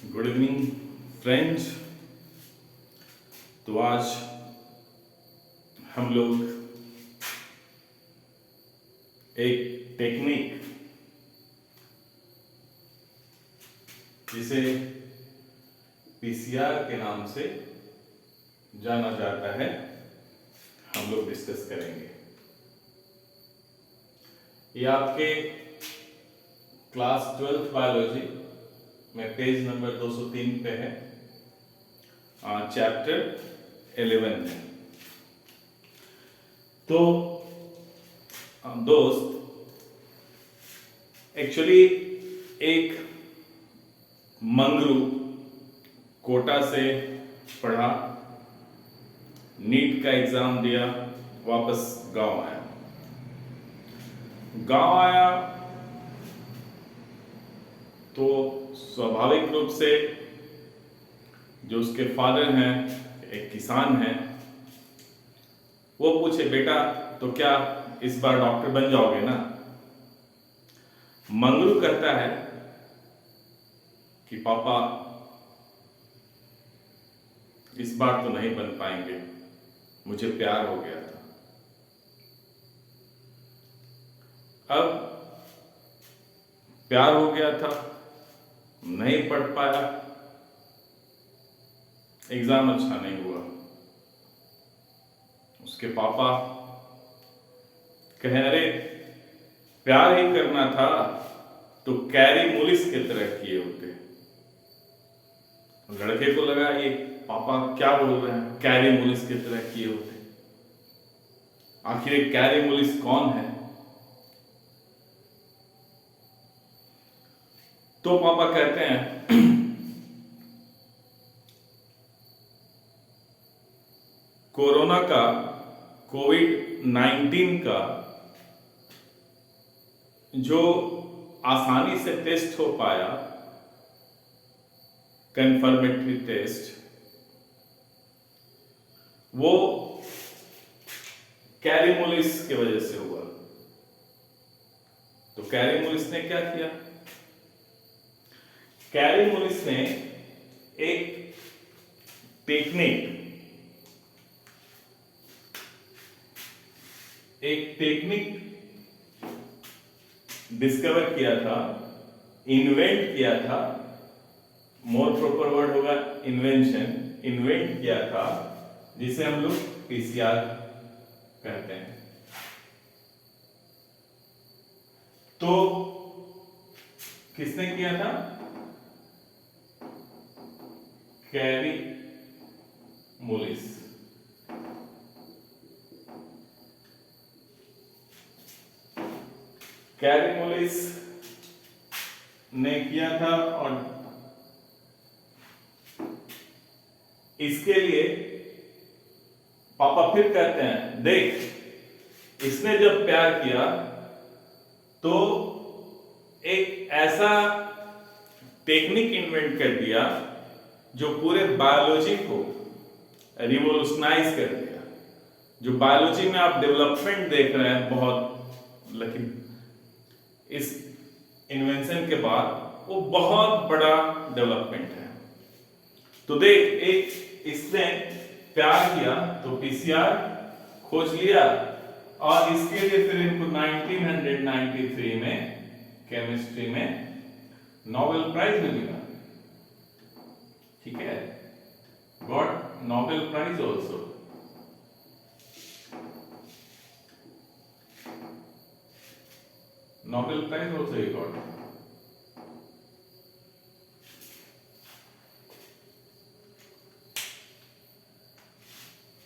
Good evening friends. तो आज हम लोग एक टेक्निक जिसे पीसीआर के नाम से जाना जाता है हम लोग डिस्कस करेंगे। ये आपके क्लास 12th बायोलॉजी में पेज नंबर 203 पे है, चैप्टर 11 है। तो दोस्त एक्चुअली एक मंगरू कोटा से पढ़ा, नीट का एग्जाम दिया, वापस गांव आया तो स्वाभाविक रूप से जो उसके फादर हैं, एक किसान हैं, वो पूछे बेटा तो क्या इस बार डॉक्टर बन जाओगे ना? मंगरू कहता है कि पापा इस बार तो नहीं बन पाएंगे, मुझे प्यार हो गया था। अब प्यार हो गया था, नहीं पढ़ पाया, एग्जाम अच्छा नहीं हुआ। उसके पापा कहे अरे प्यार ही करना था तो कैरी मुलिस की तरह किए होते। लड़के को लगा ये पापा क्या बोल रहे हैं, कैरी मुलिस की तरह किए होते। आखिर कैरी मुलिस कौन है? तो पापा कहते हैं कोरोना का, कोविड-19 का जो आसानी से टेस्ट हो पाया, कंफर्मेटरी टेस्ट, वो कैरीमुलिस की वजह से हुआ। तो कैरीमुलिस ने क्या किया? कैरीमुलिस ने एक टेक्निक डिस्कवर किया था, इन्वेंट किया था, मोर प्रॉपर वर्ड होगा इन्वेंशन, इन्वेंट किया था, जिसे हम लोग पीसीआर कहते हैं। तो किसने किया था? कैरी मुलिस। कैरी मुलिस ने किया था और इसके लिए पापा फिर कहते हैं देख, इसने जब प्यार किया तो एक ऐसा टेक्निक इन्वेंट कर दिया जो पूरे बायोलॉजी को रिवोल्यूशनाइज कर दिया। जो बायोलॉजी में आप डेवलपमेंट देख रहे हैं बहुत, लेकिन इस इन्वेंशन के बाद वो बहुत बड़ा डेवलपमेंट है। तो देख, एक इसने प्यार किया तो पीसीआर खोज लिया और इसके लिए फिर इनको 1993 में केमिस्ट्री में नोबेल प्राइज मिलेगा। ठीक है, got Nobel prize also. Nobel Prize also he got.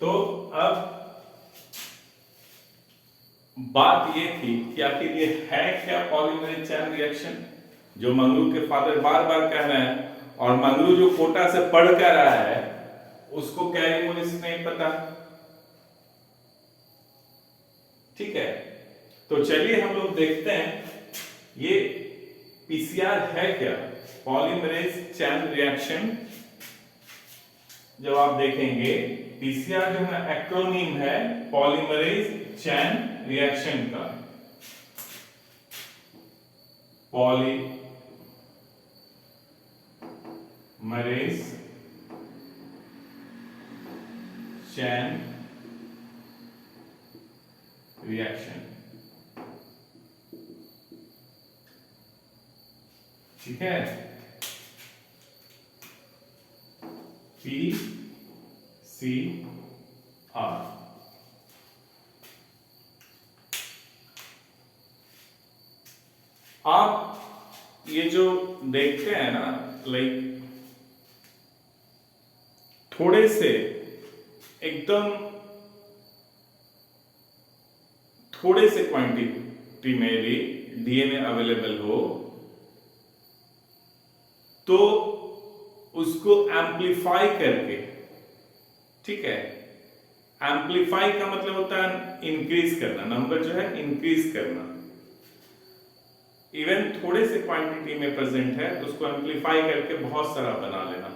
तो अब बात ये थी कि आखिर ये है क्या पॉलीमरेज चेन रिएक्शन, जो मंगरू के फादर बार बार कह रहे हैं, और मंगरू जो कोटा से पढ़ कर आया है उसको कैरी मुलिस नहीं पता। ठीक है, तो चलिए हम लोग देखते हैं ये पीसीआर है क्या। पॉलीमरेज चेन रिएक्शन जब आप देखेंगे, पीसीआर जो है एक्रोनीम है पॉलीमरेज चेन रिएक्शन का। मरेज चैन रिएक्शन। ठीक है, PCR। आप ये जो देखते हैं ना, लाइक थोड़े से एकदम थोड़े से क्वांटिटी में भी डीएनए अवेलेबल हो तो उसको एम्पलीफाई करके, ठीक है, एम्पलीफाई का मतलब होता है इंक्रीज करना, नंबर जो है इंक्रीज करना। इवन थोड़े से क्वांटिटी में प्रेजेंट है तो उसको एम्पलीफाई करके बहुत सारा बना लेना।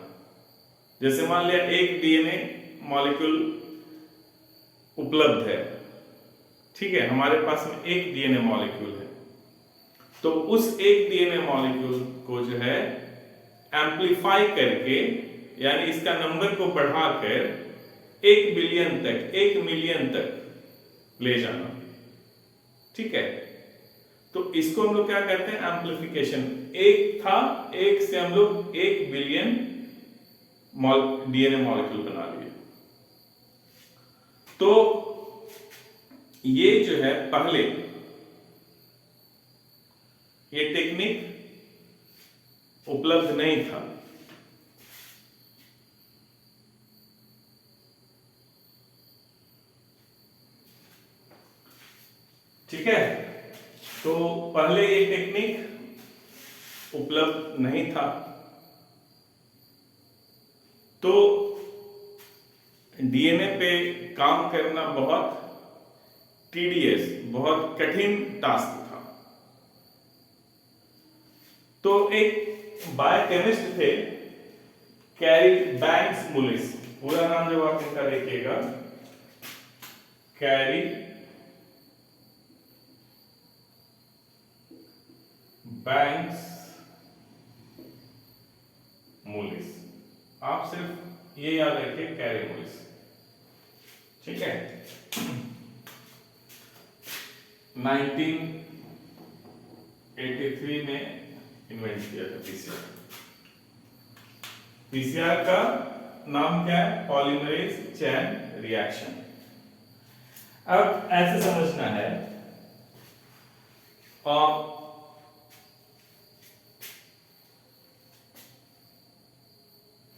जैसे मान लिया एक डीएनए मॉलिक्यूल उपलब्ध है, ठीक है, हमारे पास में एक डीएनए मॉलिक्यूल है, तो उस एक डीएनए मॉलिक्यूल को जो है एम्पलीफाई करके, यानी इसका नंबर को बढ़ाकर 1 बिलियन तक, 1 मिलियन तक ले जाना। ठीक है, तो इसको हम लोग क्या कहते हैं, एम्पलीफिकेशन। एक था, एक से हम लोग 1 बिलियन डीएनए मॉलिक्यूल बना लिए। तो ये जो है पहले ये टेक्निक उपलब्ध नहीं था। ठीक है, तो पहले ये टेक्निक उपलब्ध नहीं था, तो डीएनए पे काम करना बहुत टीडीएस, बहुत कठिन टास्क था। तो एक बायोकेमिस्ट थे, कैरी बैंक्स मुलिस, पूरा नाम जब आप इनका देखिएगा, कैरी बैंक्स मुलिस। आप सिर्फ ये याद रखिए, कैरी मुलिस। ठीक है, 1983 में इन्वेंट किया था पीसीआर। पीसीआर का नाम क्या है, पॉलीमरेज चैन रिएक्शन। अब ऐसे समझना है, और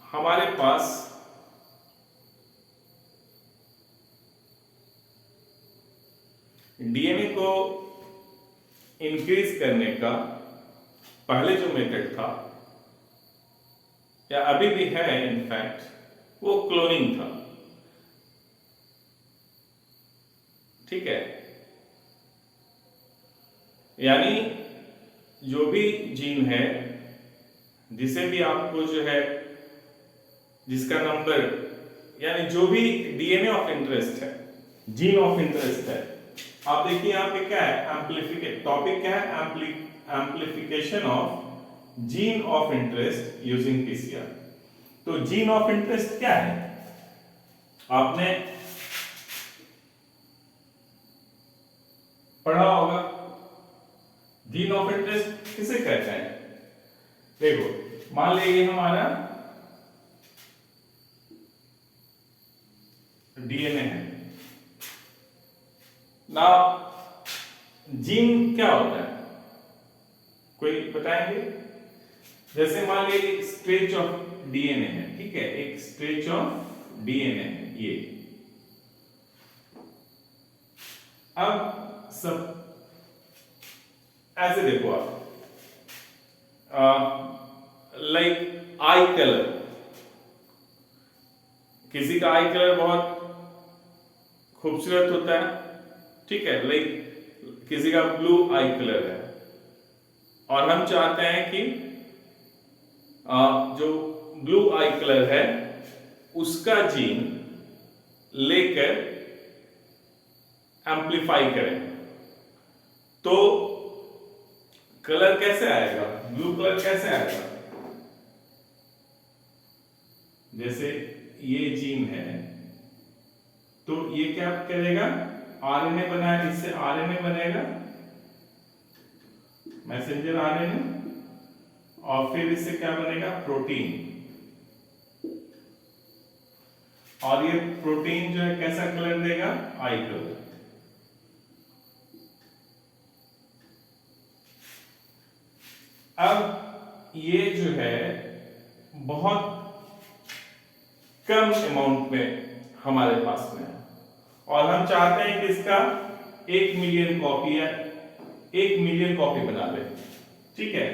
हमारे पास डीएनए को इंक्रीज करने का पहले जो मेथड था, या अभी भी है इनफैक्ट, वो क्लोनिंग था। ठीक है, यानी जो भी जीन है, जिसे भी आपको जो है, जिसका नंबर, यानी जो भी डीएनए ऑफ इंटरेस्ट है, जीन ऑफ इंटरेस्ट है, आप देखिए यहाँ पे क्या है, एम्पलीफिकेशन, टॉपिक क्या है, amplification of gene of interest using PCR. तो जीन ऑफ इंटरेस्ट क्या है, आपने पढ़ा होगा, जीन ऑफ इंटरेस्ट किसे कहते हैं। देखो, मान लीजिए हमारा डीएनए है ना, जीन क्या होता है, कोई बताएंगे। जैसे मान लीजिए एक स्ट्रेच ऑफ डीएनए है, ठीक है, एक स्ट्रेच ऑफ डीएनए है ये। अब सब ऐसे देखो आप, लाइक आई कलर, किसी का आई कलर बहुत खूबसूरत होता है, ठीक है, लाइक किसी का ब्लू आई कलर है, और हम चाहते हैं कि जो ब्लू आई कलर है उसका जीन लेकर एम्पलीफाई करें, तो कलर कैसे आएगा, ब्लू कलर कैसे आएगा, जैसे ये जीन है तो ये क्या करेगा, आरएनए बनाया, इससे आरएनए बनेगा, मैसेंजर आरएनए, और फिर इससे क्या बनेगा, प्रोटीन। और ये प्रोटीन जो है कैसा कलर देगा, आई कलर। अब ये जो है बहुत कम अमाउंट में हमारे पास में है और हम चाहते हैं कि इसका 1 मिलियन कॉपी है, 1 मिलियन कॉपी बना ले। ठीक है,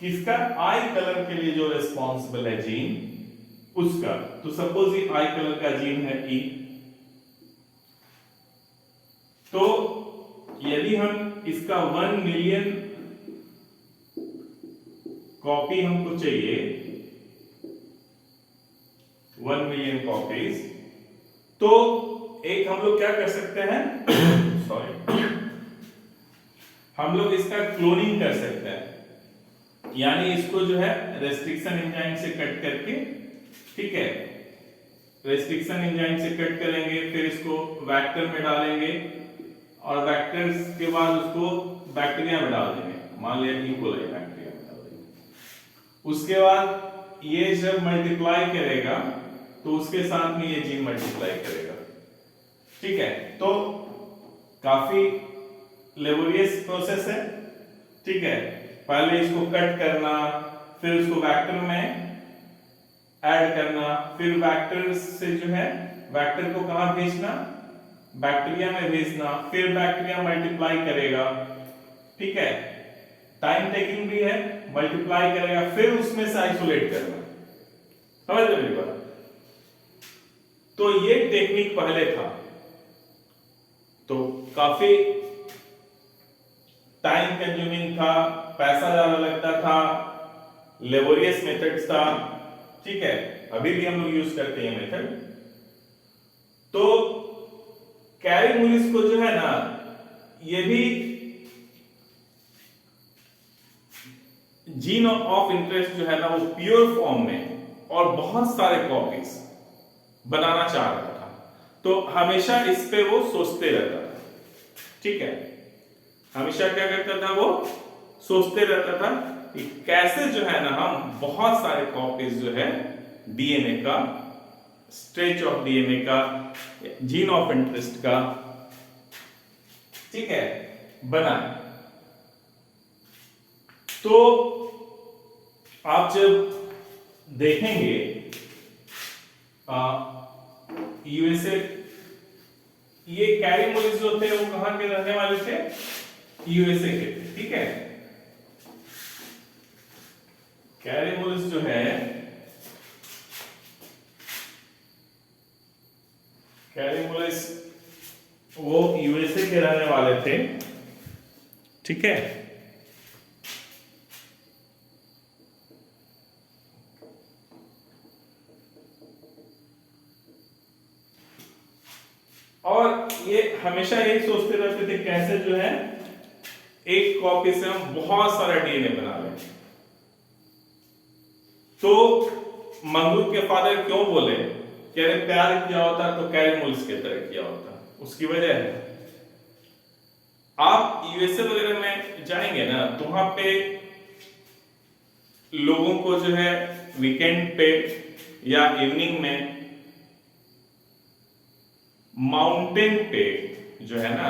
किसका, आई कलर के लिए जो रिस्पॉन्सिबल है जीन उसका। तो सपोज ये आई कलर का जीन है ई, तो यदि हम इसका 1 मिलियन कॉपी हमको चाहिए, 1 मिलियन कॉपीज, तो एक हम लोग क्या कर सकते हैं सॉरी, हम लोग इसका क्लोनिंग कर सकते हैं, यानी इसको जो है रेस्ट्रिक्शन एंजाइम से कट करके, ठीक है, रेस्ट्रिक्शन एंजाइम से कट करेंगे, फिर इसको वेक्टर में डालेंगे और वेक्टर्स के बाद उसको बैक्टीरिया में डाल देंगे, मान लिया ई कोलाई बैक्टीरिया में डाल देंगे। उसके बाद ये जब मल्टीप्लाई करेगा तो उसके साथ में ये जीन मल्टीप्लाई करेगा। ठीक है, तो काफी लेबोरियस प्रोसेस है। ठीक है, पहले इसको कट करना, फिर उसको वेक्टर में ऐड करना, फिर वेक्टर से जो है वेक्टर को कहां भेजना, बैक्टीरिया में भेजना, फिर बैक्टीरिया मल्टीप्लाई करेगा। ठीक है, टाइम टेकिंग भी है, मल्टीप्लाई करेगा, फिर उसमें से आइसोलेट करना। समझ रहे मेरी बात? तो ये टेक्निक पहले था, तो काफी टाइम कंज्यूमिंग था, पैसा ज्यादा लगता था, लेबोरियस मेथड्स था। ठीक है, अभी भी हम लोग यूज करते हैं मेथड। तो कैरीमुलिस को जो है ना, ये भी जीन ऑफ इंटरेस्ट जो है ना, वो प्योर फॉर्म में और बहुत सारे कॉपीज बनाना चाह रहा था, तो हमेशा इस पे वो सोचते रहता था। ठीक है, हमेशा क्या करता था, वो सोचते रहता था कि कैसे जो है ना हम बहुत सारे कॉपीज जो है डीएनए का, स्ट्रेच ऑफ डीएनए का, जीन ऑफ इंटरेस्ट का, ठीक है, बनाए। तो आप जब देखेंगे यूएसए, ये कैरीमुलिस जो थे वो कहां के रहने वाले थे, यूएसए के थे। ठीक है, कैरीमुलिस जो है, कैरीमुलिस वो यूएसए के रहने वाले थे। ठीक है, और ये हमेशा यही सोचते रहते थे कैसे जो है एक कॉपी से हम बहुत सारा डीएनए बना लें। तो मंगरू के फादर क्यों बोले कि अरे प्यार किया होता तो कैरीमुलिस की तरह किया होता, उसकी वजह है, आप यूएसए वगैरह में जाएंगे ना तो वहां पे लोगों को जो है वीकेंड पे या इवनिंग में माउंटेन पे जो है ना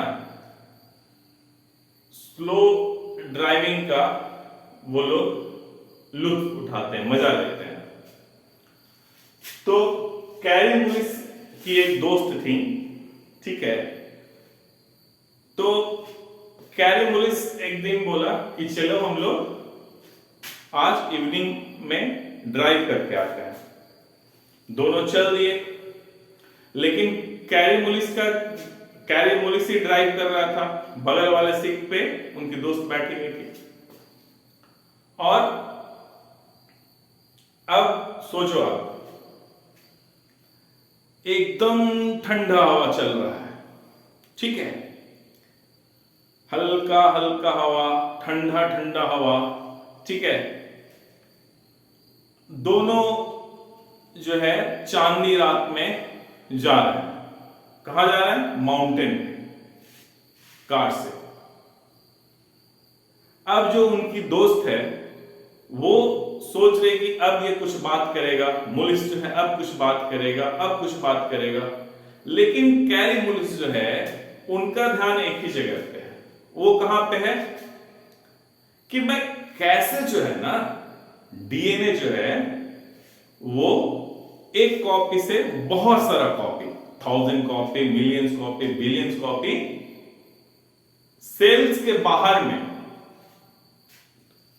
स्लो ड्राइविंग का वो लोग लुत्फ उठाते हैं, मजा लेते हैं। तो कैरीमुलिस की एक दोस्त थी। ठीक है, तो कैरीमुलिस एक दिन बोला कि चलो हम लोग आज इवनिंग में ड्राइव करके आते हैं। दोनों चल दिए, लेकिन कैरीमुलिस ही ड्राइव कर रहा था, बगल वाले सीट पे उनकी दोस्त बैठी हुई थी। और अब सोचो आप, एकदम ठंडा हवा चल रहा है। ठीक है, हल्का हल्का हवा, ठंडा ठंडा हवा। ठीक है, दोनों जो है चांदनी रात में जा रहे हैं। कहा जा रहा है? माउंटेन कार से। अब जो उनकी दोस्त है वो सोच रही कि अब ये कुछ बात करेगा, मुलिस जो है अब कुछ बात करेगा, अब कुछ बात करेगा। लेकिन कैरी मुलिस जो है उनका ध्यान एक ही जगह पे है। वो कहां पे है कि मैं कैसे जो है ना डीएनए जो है वो एक कॉपी से बहुत सारा copy, 1000 copy, millions copy, billions copy sales के बाहर में,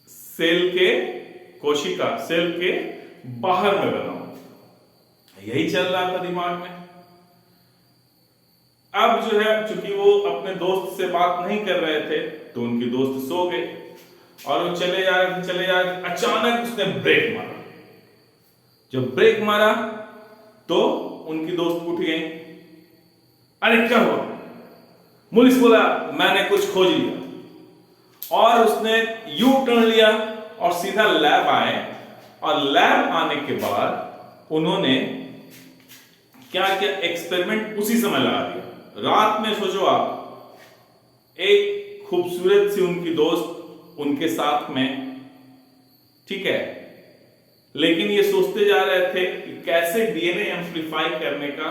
सेल के कोशिका, सेल के बाहर में बनाऊं। यही चल रहा था दिमाग में। अब जो है चूंकि वो अपने दोस्त से बात नहीं कर रहे थे तो उनकी दोस्त सो गए और वो चले जा रहे थे। अचानक उसने ब्रेक मारा। जब ब्रेक मारा तो उनकी दोस्त उठ गई। अरे क्या हुआ? मुलिस बोला मैंने कुछ खोज लिया। और उसने यू टर्न लिया और सीधा लैब आए। और लैब आने के बाद उन्होंने क्या किया? एक्सपेरिमेंट उसी समय लगा दिया। रात में सोचो आप, एक खूबसूरत सी उनकी दोस्त उनके साथ में, ठीक है, लेकिन ये सोचते जा रहे थे कि कैसे डीएनए एम्प्लीफाई करने का,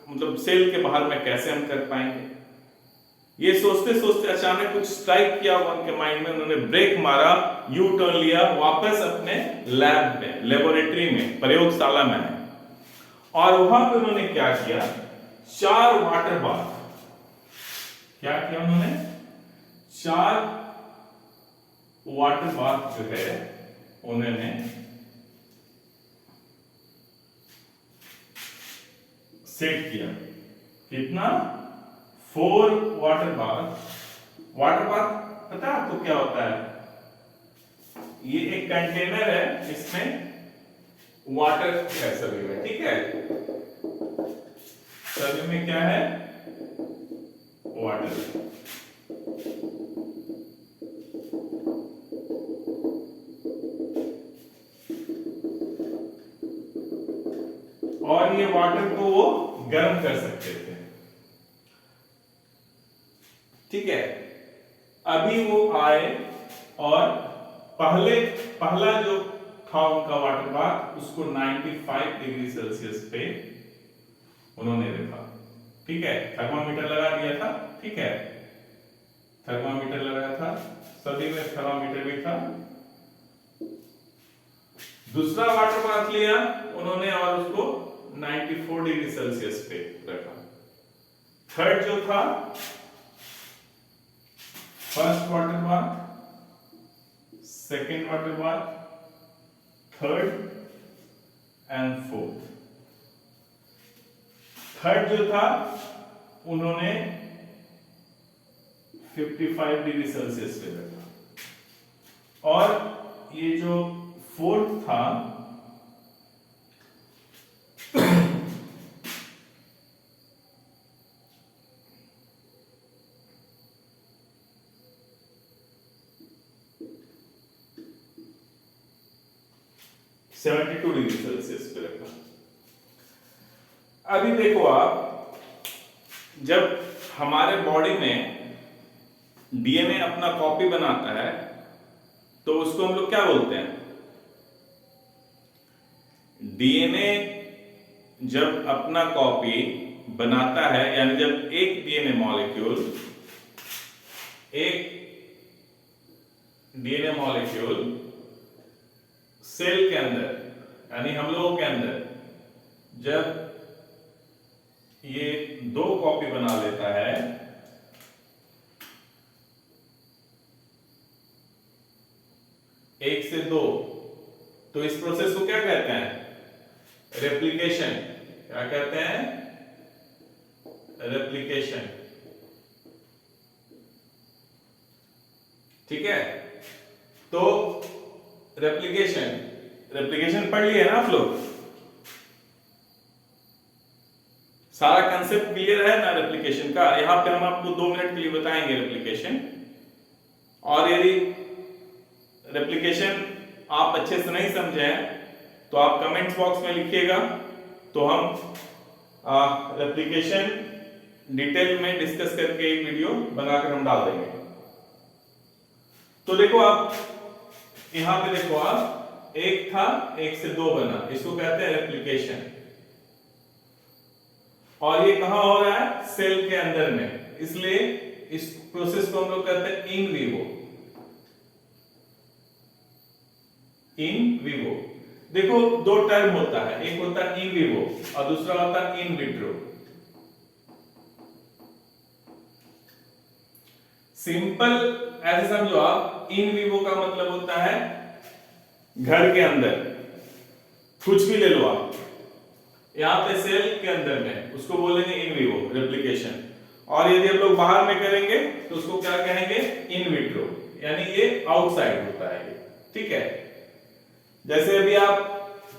मतलब सेल के बाहर में कैसे हम कर पाएंगे। ये सोचते सोचते अचानक कुछ स्ट्राइक किया उनके माइंड में। उन्होंने ब्रेक मारा, यू टर्न लिया, वापस अपने लैब में, लेबोरेटरी में, प्रयोगशाला में आए। और वहां पे उन्होंने क्या किया? 4 वाटर बाथ। क्या किया उन्होंने? 4 वाटर बाथ जो है उन्होंने सेट किया। कितना? 4 वाटर बाथ। वाटर बाथ पता है आपको क्या होता है? ये एक कंटेनर है, इसमें वाटर है सभी में, ठीक है? सभी में क्या है? वाटर। और ये वाटर को वो गर्म कर सकते थे, ठीक है? अभी वो आए और पहला जो था उनका वाटर बाथ, उसको 95 डिग्री सेल्सियस पे उन्होंने रखा, ठीक है? थर्मामीटर लगा दिया था, ठीक है? थर्मामीटर लगाया था, सभी में थर्मामीटर भी था। दूसरा वाटर बाथ लिया उन्होंने और उसको 94 डिग्री सेल्सियस पे रखा। थर्ड जो था, first water bath, second water bath, third and fourth. Third जो था उन्होंने 55 डिग्री सेल्सियस पे रखा। और ये जो फोर्थ था (72 डिग्री सेल्सियस पे रखा। अभी देखो आप, जब हमारे बॉडी में डीएनए अपना कॉपी बनाता है तो उसको हम लोग क्या बोलते हैं? डीएनए जब अपना कॉपी बनाता है, यानी जब एक डीएनए मॉलिक्यूल सेल के अंदर, यानी हम लोगों के अंदर, जब ये 2 कॉपी बना लेता है, एक से 2, तो इस प्रोसेस को क्या कहते हैं? रेप्लिकेशन। क्या कहते हैं? रेप्लिकेशन, ठीक है? तो रेप्लिकेशन पढ़ लिए ना आप लोग? सारा कंसेप्ट क्लियर है ना रेप्लिकेशन का? यहां पे हम आपको 2 मिनट के लिए बताएंगे रेप्लिकेशन। और यदि रेप्लिकेशन आप अच्छे से नहीं समझे तो आप कमेंट्स बॉक्स में लिखिएगा, तो हम रेप्लिकेशन डिटेल में डिस्कस करके एक वीडियो बनाकर हम डाल देंगे। तो देखो आप यहां पे देखो, आप एक था, एक से दो बना, इसको कहते हैं रेप्लिकेशन। और ये कहां हो रहा है? सेल के अंदर में, इसलिए इस प्रोसेस को हम लोग कहते हैं इन विवो। इन विवो देखो दो टर्म होता है, एक होता है इन विवो और दूसरा होता है इन विट्रो। सिंपल ऐसे समझो आप, इन विवो का मतलब होता है घर के अंदर, कुछ भी ले लो आप, यहां पे सेल के अंदर में, उसको बोलेंगे इन विवो रेप्लिकेशन। और यदि हम लोग बाहर में करेंगे तो उसको क्या कहेंगे? इन विट्रो, यानी ये आउटसाइड होता है ये, ठीक है। जैसे अभी आप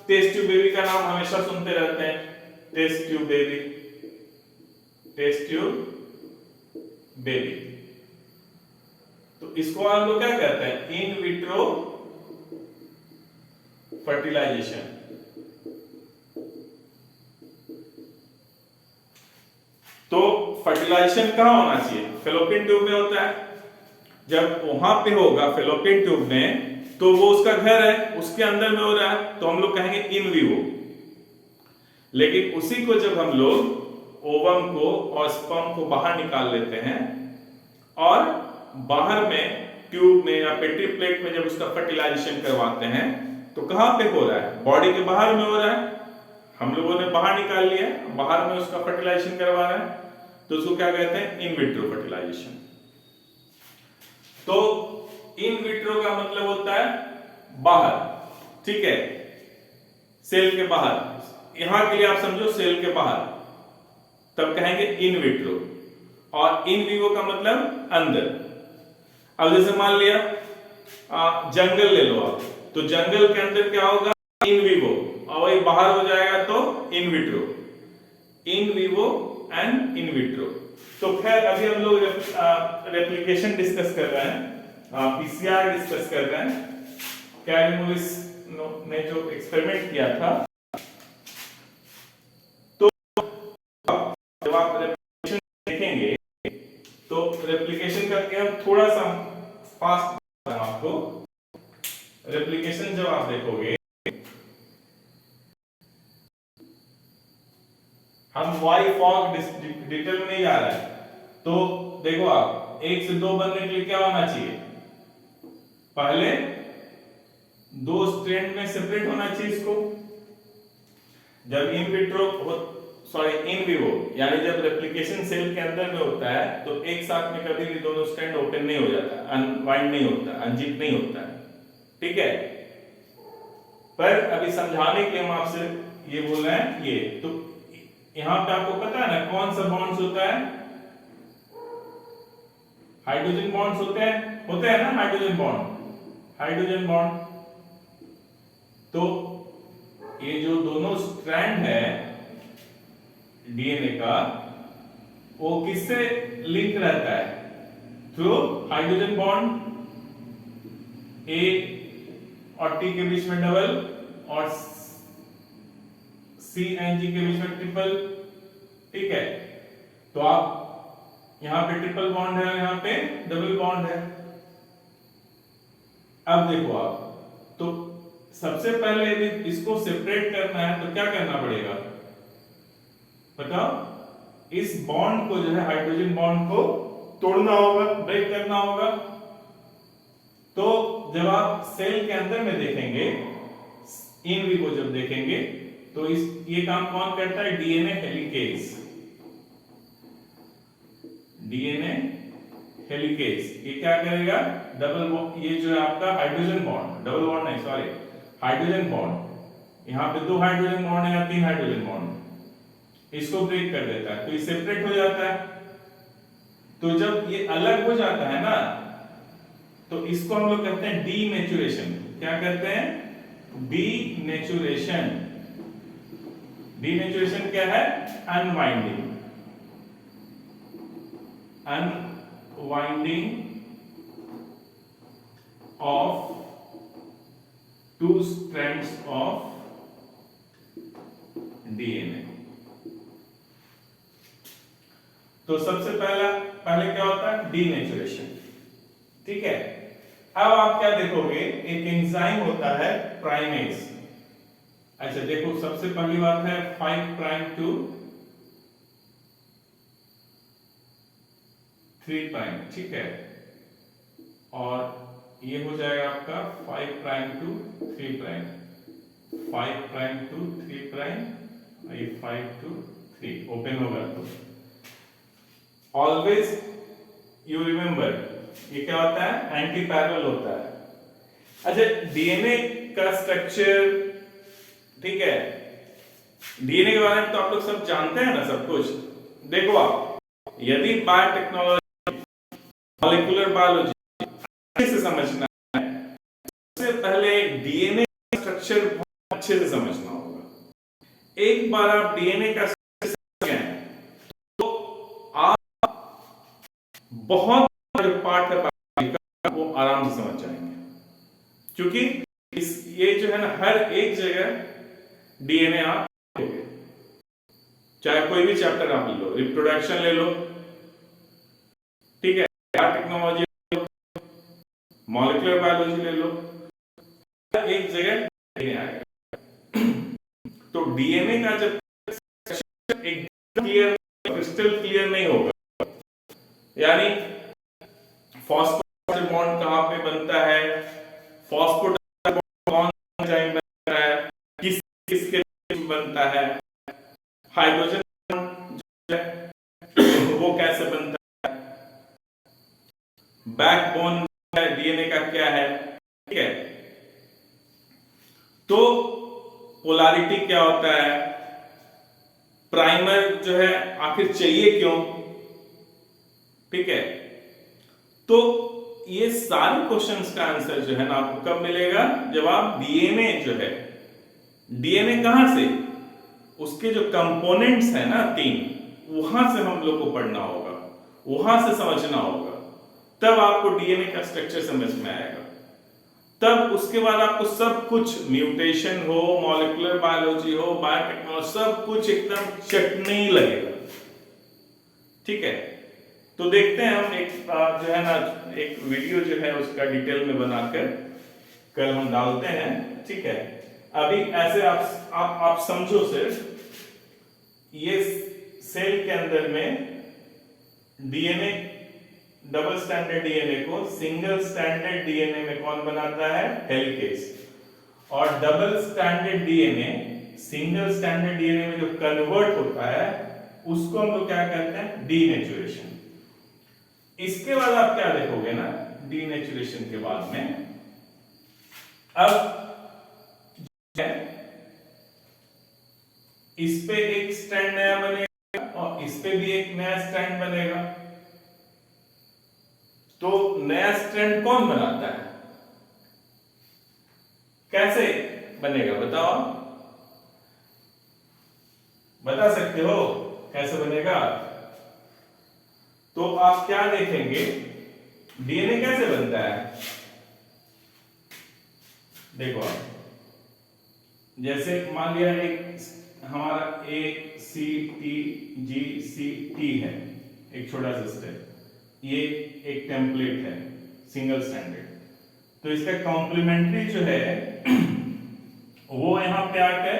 टेस्ट ट्यूब बेबी का नाम हमेशा सुनते रहते हैं, test tube baby, test tube baby, तो इसको हम लोग क्या कहते हैं? In vitro fertilization. तो फर्टिलाइजेशन कहां होना चाहिए? फेलोपियन ट्यूब में होता है। जब वहां पे होगा फेलोपियन ट्यूब में, तो वो उसका घर है, उसके अंदर में हो रहा है, तो हम लोग कहेंगे इन विवो। लेकिन उसी को जब हम लोग ओवम को और स्पर्म को बाहर निकाल लेते हैं और बाहर में ट्यूब में या पेट्री प्लेट में जब उसका फर्टिलाइजेशन करवाते हैं, तो कहां पे हो रहा है? बॉडी के बाहर में हो रहा है। हम लोगों ने बाहर निकाल लिया, बाहर में उसका फर्टिलाइजेशन करवा रहा है, तो उसको क्या कहते हैं? In vitro fertilization. तो इन विट्रो का मतलब होता है बाहर, ठीक है, सेल के बाहर। यहां के लिए आप समझो सेल के बाहर, तब कहेंगे इन विट्रो। और इन विवो का मतलब अंदर। अब जैसे मान लिया जंगल ले लो आप, तो जंगल के अंदर क्या होगा? इन विवो, और वही बाहर हो जाएगा तो in vitro. In vivo and in vitro. तो खैर अभी हम लोग रेप्लिकेशन डिस्कस कर रहे हैं, पीसीआर डिस्कस कर रहे हैं। कैरी मूविस ने जो एक्सपेरिमेंट किया था, तो जब आप रेप्लिकेशन देखेंगे तो रेप्लिकेशन करके हम थोड़ा सा फास्ट आपको रेप्लिकेशन जब आप देखोगे, हम वाई फॉग डिटेल में नहीं जा रहे हैं। तो देखो आप, एक से दो बनने के लिए क्या होना चाहिए? पहले दो स्ट्रैंड में सेपरेट होना चाहिए इसको। जब इन विट्रो इन विवो, यानी जब रेप्लिकेशन सेल के अंदर में होता है, तो एक साथ में कभी भी दोनों स्ट्रैंड ओपन नहीं हो जाता, अनवाइंड नहीं होता, अनजिप नहीं होता है, ठीक है। पर अभी समझाने के लिए हम आपसे ये बोल रहे हैं, ये तो यहां पे आपको पता है ना कौन सा बॉन्ड्स होता है? हाइड्रोजन बॉन्ड्स होते हैं ना, हाइड्रोजन बॉन्ड, हाइड्रोजन बॉन्ड। तो ये जो दोनों स्ट्रैंड है डीएनए का, वो किससे लिंक रहता है? थ्रू हाइड्रोजन बॉन्ड, ए और टी के बीच में डबल, और सी एंड जी के बीच में ट्रिपल, ठीक है। तो आप यहां पे ट्रिपल बॉन्ड है, यहां पे डबल बॉन्ड है। अब देखो आप, तो सबसे पहले यदि इसको सेपरेट करना है तो क्या करना पड़ेगा? बताओ। इस बॉन्ड को जो है, हाइड्रोजन बॉन्ड को तोड़ना होगा, ब्रेक करना होगा। तो जब आप सेल के अंदर में देखेंगे, इन विवो जब देखेंगे, तो ये काम कौन करता है? DNA helicase. डीएनए हेलिकेज ये क्या करेगा? डबल, ये जो है आपका हाइड्रोजन बॉन्ड, डबल बॉन्ड नहीं, सॉरी, हाइड्रोजन बॉन्ड, यहां पे दो हाइड्रोजन बॉन्ड है या तीन हाइड्रोजन बॉन्ड, इसको ब्रेक कर देता है, तो ये सेपरेट हो जाता है। तो जब ये अलग हो जाता है ना, तो इसको हम लोग कहते हैं डीनेचुरेशन। क्या कहते हैं? डीनेचुरेशन। डीनेचुरेशन क्या है? Unwinding. Unwinding of two strands of DNA. तो सबसे पहले क्या होता है? डीनेचुरेशन। ठीक है, अब आप क्या देखोगे, एक एंजाइम होता है प्राइमेज। अच्छा देखो, सबसे पहली बात है 5 प्राइम टू 3 प्राइम, ठीक है, और ये हो जाएगा आपका 5 prime to 3 prime, 5 prime to 3 prime, ये 5 टू 3 ओपन होगा। तो ऑलवेज यू रिमेंबर, ये क्या होता है? एंटी पैरेलल होता है। अच्छा, डीएनए का स्ट्रक्चर, ठीक है, डीएनए के बारे में तो आप लोग सब जानते हैं ना, सब कुछ। देखो आप, यदि बायोटेक्नोलॉजी, मॉलिक्यूलर बायोलॉजी अच्छे से समझना है, सबसे पहले डीएनए का स्ट्रक्चर बहुत अच्छे से समझना होगा। एक बार आप डीएनए का स्ट्रक्चर समझ गए तो आप बहुत जो पार्ट है का वो आराम से समझ जाएंगे, क्योंकि ये जो है ना, हर एक जगह डीएनए आप देखोगे। चाहे कोई भी चैप्टर आप ले लो, रिप्रोडक्शन ले लो, ठीक है, बायोटेक्नोलॉजी ले लो, मॉलिक्यूलर बायोलॉजी ले लो, हर एक जगह डीएनए आएगा। तो डीएनए का जब एकदम क्लियर, क्रिस्टल क्लियर नहीं होगा, यानी फॉस्फोराइल बॉन्ड कहां पे बनता है, फॉस्फोडाइस्टर बॉन्ड कौन सा एंजाइम बनता है, किसके बनता है, हाइड्रोजन जो है वो कैसे बनता है, बैकबोन डीएनए का क्या है, ठीक है। तो पोलैरिटी क्या होता है, प्राइमर जो है आखिर चाहिए क्यों, ठीक है। तो ये सारे क्वेश्चंस का आंसर जो है ना आपको कब मिलेगा, जब आप डीएनए जो है, डीएनए कहां से, उसके जो कंपोनेंट्स है ना 3, वहां से हम लोग को पढ़ना होगा, वहां से समझना होगा, तब आपको डीएनए का स्ट्रक्चर समझ में आएगा। तब उसके बाद आपको सब कुछ, म्यूटेशन हो, मॉलिक्यूलर बायोलॉजी हो, बायोटेक्नोलॉजी, सब कुछ एकदम चटनी लगेगा, ठीक है। तो देखते हैं हम एक जो है ना, एक वीडियो जो है उसका डिटेल में बनाकर कल हम डालते हैं, ठीक है। अभी ऐसे आप समझो, सिर्फ ये सेल के अंदर में डीएनए, डबल स्टैंडर्ड डीएनए को सिंगल स्टैंडर्ड डीएनए में कौन बनाता है, हेलिकेज। और double standard DNA single standard DNA में जो कन्वर्ट होता है उसको हम लोग क्या कहते हैं, डीनेचुरेशन। इसके बाद आप क्या देखोगे ना, डीनेचुरेशन के बाद में अब इस पे एक स्टैंड नया बनेगा और इस पे भी एक नया स्टैंड बनेगा। तो नया स्टैंड कौन बनाता है, कैसे बनेगा बताओ, बता सकते हो कैसे बनेगा? तो आप क्या देखेंगे, डीएनए कैसे बनता है, देखो आप, जैसे मान लिया एक हमारा ए C T G C T है, एक छोटा सा स्टेप, ये एक टेम्पलेट है सिंगल स्टैंडर्ड। तो इसका कॉम्प्लीमेंट्री जो है वो यहां पे आकर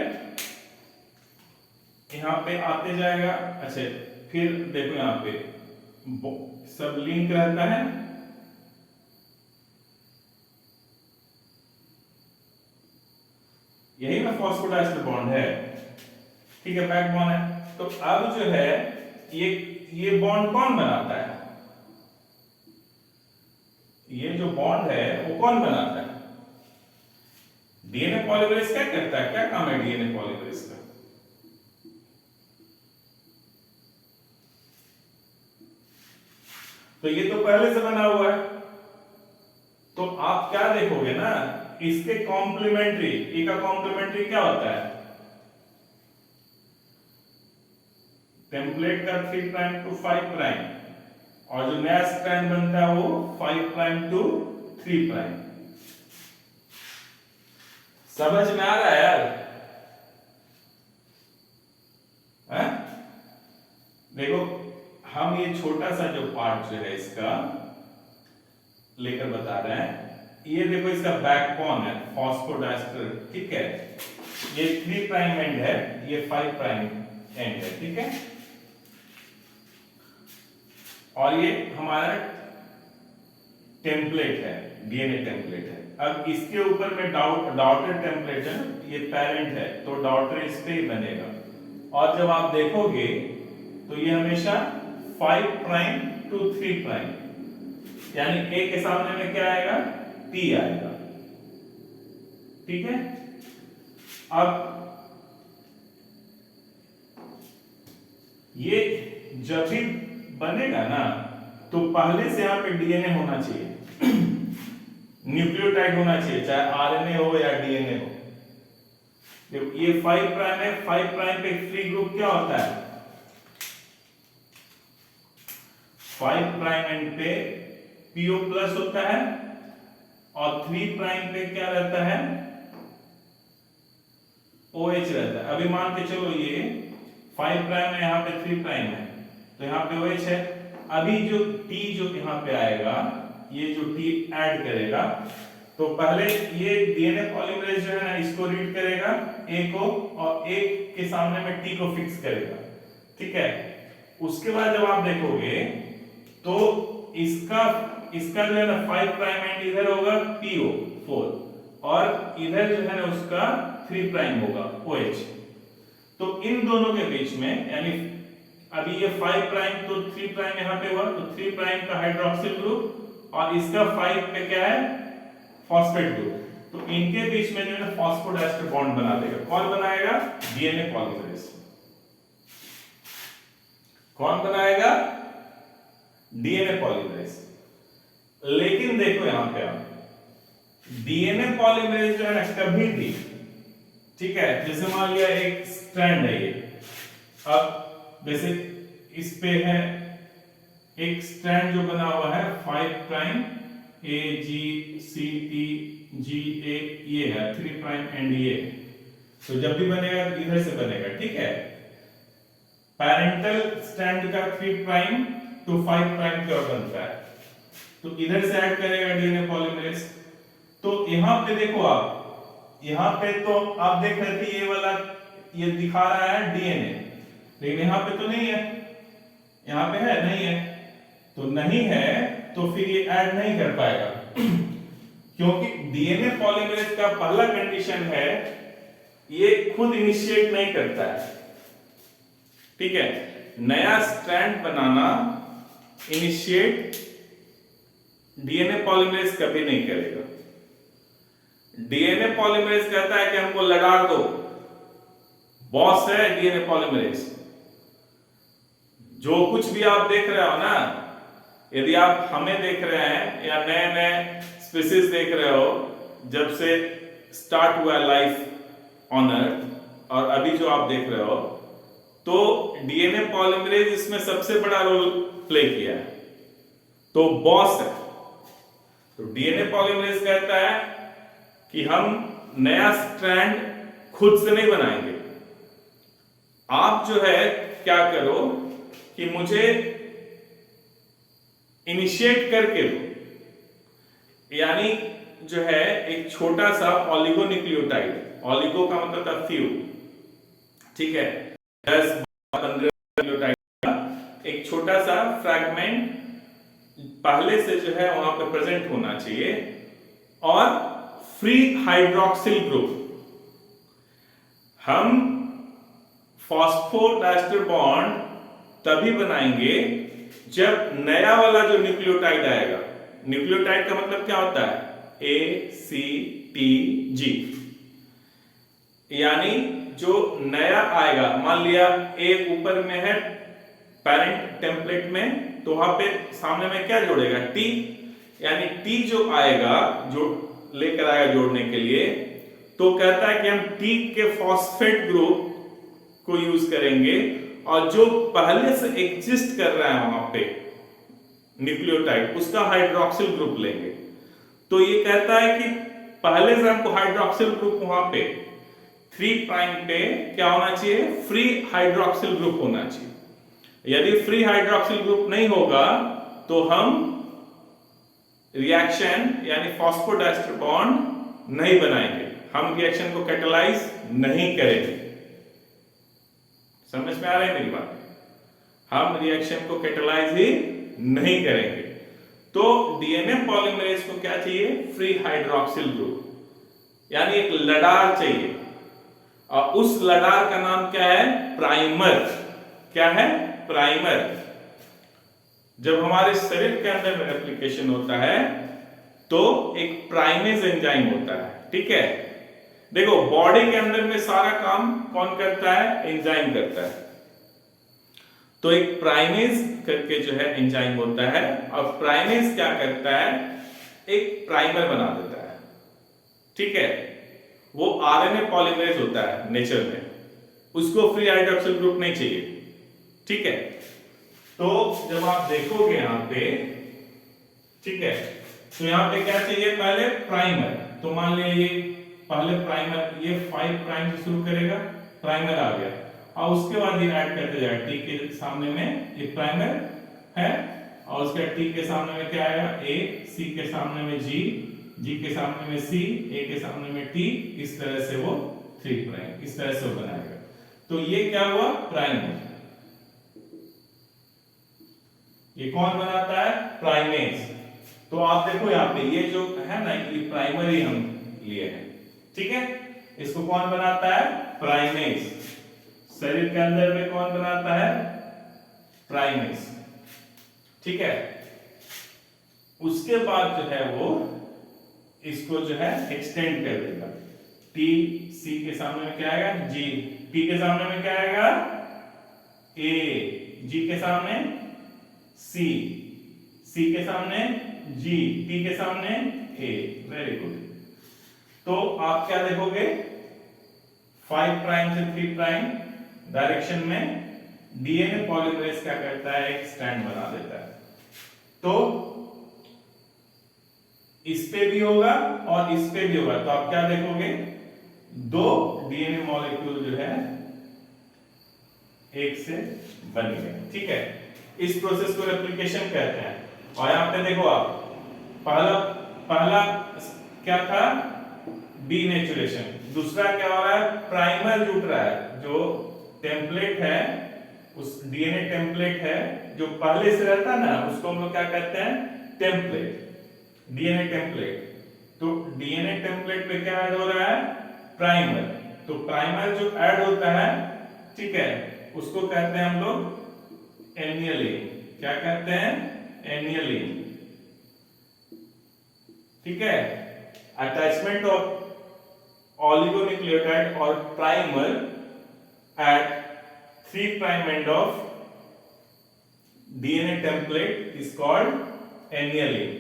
यहां पे आते जाएगा। अच्छा, फिर देखो यहां पे सब लिंक रहता है, यही ना फॉस्फोडाइस्टर बॉन्ड है, ठीक है, बैकबोन है। तो अब जो है ये बॉन्ड कौन बनाता है, ये जो बॉन्ड है वो कौन बनाता है, डीएनए पॉलीमरेज क्या करता है, क्या काम है डीएनए पॉलीमरेज का? तो ये तो पहले से बना हुआ है। तो आप क्या देखोगे ना, इसके कॉम्प्लीमेंट्री, ए का कॉम्प्लीमेंट्री क्या होता है, टेम्पलेट का 3 प्राइम टू 5 प्राइम, और जो नया स्ट्रैंड बनता है वो 5 प्राइम टू 3 प्राइम। समझ में आ रहा है यार? है? देखो हम ये छोटा सा जो पार्ट जो है इसका लेकर बता रहे हैं, ये देखो इसका बैकबोन है फॉस्फोडाइस्टर, ठीक है? ये 3 प्राइम एंड है, ये 5 प्राइम एंड है, ठीक है? और ये हमारा टेम्पलेट है, डीएनए टेम्पलेट है। अब इसके ऊपर में डॉटर टेम्पलेट है, ये पेरेंट है, तो डॉटर इस पे ही बनेगा। और जब आप देखोगे तो ये हमेशा 5 प्राइम टू 3 प्राइम, यानी ए के सामने में क्या आएगा? टी आएगा, ठीक है? अब ये जब भी बनेगा ना, तो पहले से यहां पे डीएनए होना चाहिए, न्यूक्लियोटाइड होना चाहिए, चाहे आरएनए हो या डीएनए हो। देखो ये 5 प्राइम है, 5 प्राइम पे फ्री ग्रुप क्या होता है? 5 प्राइम एंड पे पीओ प्लस होता है, और 3 प्राइम पे क्या रहता है? OH रहता है। अभी मान के चलो ये 5 प्राइम है, यहाँ पे 3 प्राइम है, तो यहाँ पे OH है। अभी जो T जो यहाँ पे आएगा, ये जो T ऐड करेगा, तो पहले ये डीएनए पॉलीमरेज जो है ना, इसको रीड करेगा A को, और A के सामने में T को फिक्स करेगा, ठीक है? उसके बाद जब आप देखोगे तो इसका जो है ना 5 प्राइम एंड इधर होगा PO 4, और इधर जो है ना उसका 3 प्राइम होगा OH। तो इन दोनों के बीच में, यानी अभी ये 5 प्राइम तो 3 प्राइम यहाँ पे हुआ, तो 3 प्राइम का हाइड्रोक्सिल ग्रुप, और इसका 5 पे क्या है? Phosphate group. तो इनके बीच में जो है फॉस्फोडाइस्टर बॉन्ड बना देगा। कौन बनाएगा? DNA polymerase. कौन बनाएगा? DNA polymerase. लेकिन देखो यहां पे आप डीएनए पॉलीमरेज जो है ना, कभी भी, ठीक है, जैसे मान लिया एक स्ट्रैंड है ये, अब जैसे इस पे है एक स्ट्रैंड जो बना हुआ है 5 प्राइम ए जी सी टी जी ए, ये है 3 प्राइम एंड ये, तो जब भी बनेगा तो इधर से बनेगा, ठीक है? पैरेंटल स्ट्रैंड का 3 प्राइम टू 5 प्राइम क्या बनता है, तो इधर से ऐड करेगा डीएनए पॉलीमरेज। तो यहां पे देखो आप, यहां पे तो आप देख रहे थे ये वाला, ये दिखा रहा है डीएनए, लेकिन यहां पे तो नहीं है, यहां पे है नहीं है, तो नहीं है तो फिर ये ऐड नहीं कर पाएगा क्योंकि डीएनए पॉलीमरेज का पहला कंडीशन है ये खुद इनिशिएट नहीं करता है, ठीक है? नया स्ट्रैंड बनाना इनिशिएट डीएनए पॉलीमरेज कभी नहीं करेगा। डीएनए पॉलीमरेज कहता है कि हमको लगा दो, बॉस है डीएनए पॉलीमरेज। जो कुछ भी आप देख रहे हो ना, यदि आप हमें देख रहे हैं या नए नए स्पीसीज देख रहे हो, जब से स्टार्ट हुआ लाइफ ऑन अर्थ, और अभी जो आप देख रहे हो, तो डीएनए पॉलीमरेज इसमें सबसे बड़ा रोल प्ले किया है, तो बॉस है। तो डीएनए पॉलीमरेज कहता है कि हम नया स्ट्रैंड खुद से नहीं बनाएंगे, आप जो है क्या करो कि मुझे इनिशिएट करके दो, यानी जो है एक छोटा सा ऑलिगोन्यूक्लियोटाइड, ऑलिगो का मतलब था फ्यू, ठीक है, 10-15 न्यूक्लियोटाइड का एक छोटा सा फ्रैगमेंट पहले से जो है वहां पे प्रेजेंट होना चाहिए, और फ्री हाइड्रोक्सिल ग्रुप। हम फॉस्फोडाइस्टर बॉन्ड तभी बनाएंगे जब नया वाला जो न्यूक्लियोटाइड आएगा, न्यूक्लियोटाइड का मतलब क्या होता है? A C T G, यानी जो नया आएगा, मान लिया A ऊपर में है पेरेंट टेम्पलेट में, तो वहां पे सामने में क्या जोड़ेगा? T, यानी T जो आएगा, जो लेकर आएगा जोड़ने के लिए, तो कहता है कि हम T के फॉस्फेट ग्रुप को यूज करेंगे, और जो पहले से एग्जिस्ट कर रहा है वहां पे न्यूक्लियोटाइड, उसका हाइड्रोक्सिल ग्रुप लेंगे। तो ये कहता है कि पहले से हमको हाइड्रोक्सिल ग्रुप वहां पे 3 प्राइम पे क्या होना चाहिए, फ्री हाइड्रोक्सिल ग्रुप होना चाहिए। यदि फ्री हाइड्रोक्सिल ग्रुप नहीं होगा तो हम रिएक्शन यानी फॉस्फोडाइस्टर बॉन्ड नहीं बनाएंगे, हम रिएक्शन को कैटेलाइज नहीं करेंगे। समझ में आ रहा है मेरी बात? हम रिएक्शन को कैटेलाइज ही नहीं करेंगे। तो डीएनए पॉलीमरेज को क्या चाहिए, फ्री हाइड्रोक्सिल ग्रुप, यानी एक लडार चाहिए। और उस लडार का नाम क्या है, प्राइमर। क्या है, प्राइमर। जब हमारे शरीर के अंदर में रेप्लिकेशन होता है तो एक प्राइमेज एंजाइम होता है, ठीक है। देखो बॉडी के अंदर में सारा काम कौन करता है, एंजाइम करता है। तो एक प्राइमेज करके जो है एंजाइम होता है, और प्राइमेज क्या करता है, एक प्राइमर बना देता है, ठीक है। वो आरएनए पॉलीमरेज होता है नेचर में, उसको फ्री हाइड्रोक्सिल ग्रुप नहीं चाहिए, ठीक है। तो जब आप देखोगे यहां पे, ठीक है, तो यहां पे क्या चाहिए, पहले प्राइमर। तो मान लिया ये पहले प्राइमर, ये 5 प्राइम से शुरू करेगा, प्राइमर आ गया, और उसके बाद ये ऐड करते जाएगा। टी के सामने में ये प्राइमर है, और उसके टी के सामने में क्या आएगा, ए, सी के सामने में जी, जी के सामने में सी, ए के सामने में टी, इस तरह से वो 3 प्राइम, इस तरह से वो बनाएगा। तो ये क्या हुआ, प्राइमर। ये कौन बनाता है, प्राइमेज। तो आप देखो यहां पे ये जो है ना, ये प्राइमरी हम लिए हैं, ठीक है। इसको कौन बनाता है, प्राइमेज। शरीर के अंदर में कौन बनाता है, प्राइमेज, ठीक है। उसके बाद जो है वो इसको जो है एक्सटेंड कर देगा। टी, सी के सामने में क्या आएगा, जी, टी के सामने में क्या आएगा, ए, जी के सामने सी, सी के सामने जी, टी के सामने ए। Very good. तो आप क्या देखोगे, 5 प्राइम से 3 प्राइम डायरेक्शन में डीएनए पॉलीमरेज क्या करता है, एक स्ट्रैंड बना देता है। तो इस पे भी होगा और इस पे भी होगा, तो आप क्या देखोगे, 2 डीएनए मॉलिक्यूल जो है एक से बन गए, ठीक है। इस प्रोसेस को रेप्लिकेशन कहते हैं। और यहां पे देखो आप, पहला क्या था, डीनेचुरेशन। दूसरा क्या हो रहा है, प्राइमर जुट रहा है। जो टेम्पलेट है, उस डीएनए टेम्पलेट है जो पहले से रहता है ना, उसको हम लोग क्या कहते हैं, टेम्पलेट, डीएनए टेम्पलेट। तो डीएनए टेम्पलेट पे क्या ऐड हो रहा है, प्राइमर। तो प्राइमर जो ऐड होता है, ठीक है, उसको कहते हैं हम लोग एनियलिन। क्या कहते हैं, एनियलिन, ठीक है। अटैचमेंट ऑफ ऑलिगोन्यूक्लियोटाइड और primer at 3 prime end of DNA template is called annealing.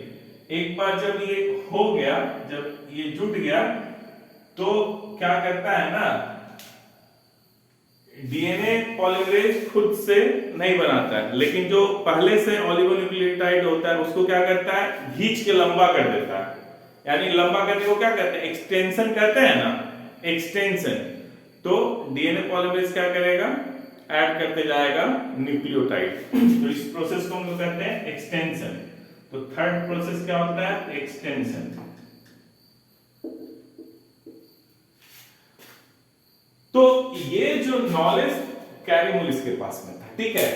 एक बार जब ये हो गया, जब ये जुट गया, तो क्या करता है ना, डीएनए पॉलीमरेज खुद से नहीं बनाता है, लेकिन जो पहले से ऑलिगोन्यूक्लियोटाइड होता है उसको क्या करता है, खींच के लंबा कर देता है। यानी लंबा करने को क्या कहते हैं, एक्सटेंशन कहते हैं ना, एक्सटेंशन। तो डीएनए पॉलीमरेज क्या करेगा, ऐड करते जाएगा न्यूक्लियोटाइड। तो इस प्रोसेस को हम लोग कहते हैं एक्सटेंशन। तो थर्ड प्रोसेस क्या होता है, एक्सटेंशन। तो ये जो नॉलेज कैरीमुलिस के पास में था, ठीक है,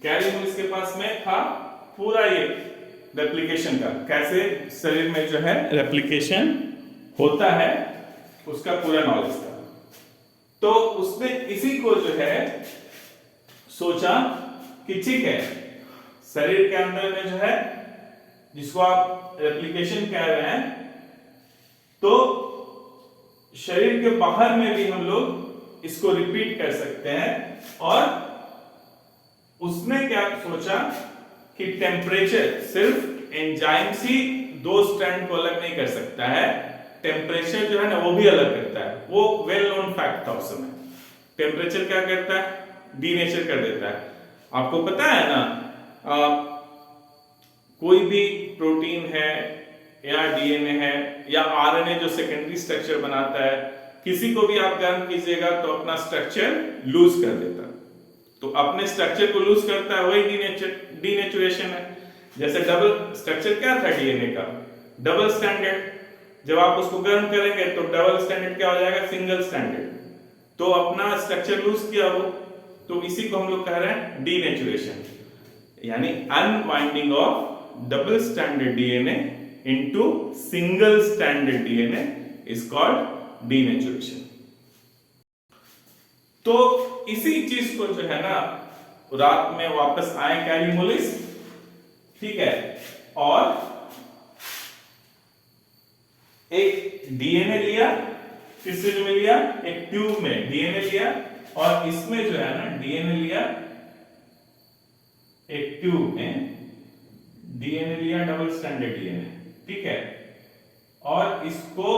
कैरीमुलिस के पास में था पूरा ये रेप्लिकेशन का, कैसे शरीर में जो है रेप्लिकेशन होता है, उसका पूरा नॉलेज था। तो उसने इसी को जो है सोचा कि ठीक है, शरीर के अंदर में जो है, जिसको आप रेप्लिकेशन कह रहे हैं, तो शरीर के बाहर में भी हम लोग इसको रिपीट कर सकते हैं। और उसने क्या सोचा कि टेम्परेचर, सिर्फ एंजाइम्स ही 2 स्ट्रैंड को अलग नहीं कर सकता है, टेम्परेचर जो है ना वो भी अलग करता है। वो वेल नोन फैक्ट था उस समय। टेम्परेचर क्या करता है, डीनेचर कर देता है। आपको पता है ना, कोई भी प्रोटीन है या डीएनए है या आरएनए जो सेकेंडरी स्ट्रक्चर बनाता है, किसी को भी आप गर्म कीजिएगा तो अपना स्ट्रक्चर लूज कर देता है। तो अपने स्ट्रक्चर को लूज करता है, वही डीनेचुरेशन है। जैसे डबल स्ट्रक्चर क्या था डीएनए का? Double standard. जब आप उसको गर्म करेंगे तो डबल स्टैंडर्ड क्या हो जाएगा? Single standard. तो अपना स्ट्रक्चर लूज किया वो, तो इसी को हम लोग कह रहे हैं डीनेचुरेशन, यानी unwinding of double standard DNA into single standard DNA is called denaturation. तो इसी चीज को जो है ना रात में वापस आए कैरीमोलिस, ठीक है, और एक डीएनए लिया, किस चीज में लिया? एक ट्यूब में डीएनए लिया, और इसमें जो है ना डीएनए लिया, एक ट्यूब में डीएनए लिया, डबल स्टैंडर्ड डीएनए, ठीक है, और इसको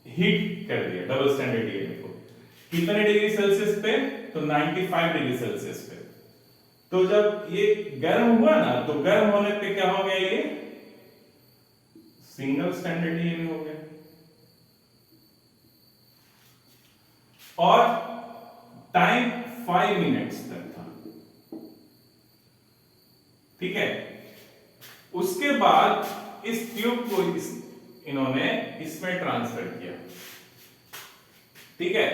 हीट कर दिया डबल स्टैंडर्ड डीएनए को। कितने डिग्री सेल्सियस पे? तो 95 डिग्री सेल्सियस पे। तो जब ये गर्म हुआ ना, तो गर्म होने पे क्या हो गया? ये सिंगल स्टैंडर्ड डीएनए हो गया। और टाइम 5 मिनट्स तक था, ठीक है। उसके बाद इस ट्यूब को इन्होंने इसमें ट्रांसफर किया, ठीक है,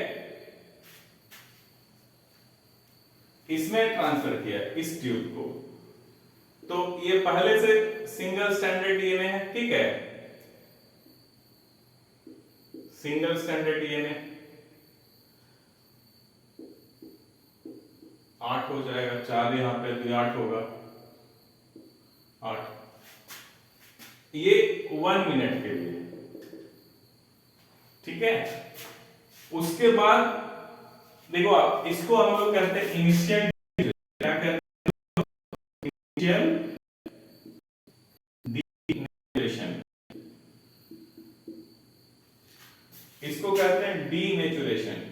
इसमें ट्रांसफर किया इस ट्यूब को। तो ये पहले से सिंगल स्टैंडर्ड डीएनए है, ठीक है, सिंगल स्टैंडर्ड डीएनए 8 हो जाएगा, 4 यहां पे तो 8 होगा, 8। ये 1 मिनट के लिए, ठीक है। उसके बाद देखो आप, इसको हम लोग कहते हैं इनिशियल, क्या कहते हैं? इनिशियल डीनेचुरेशन, इसको कहते हैं डीनेचुरेशन।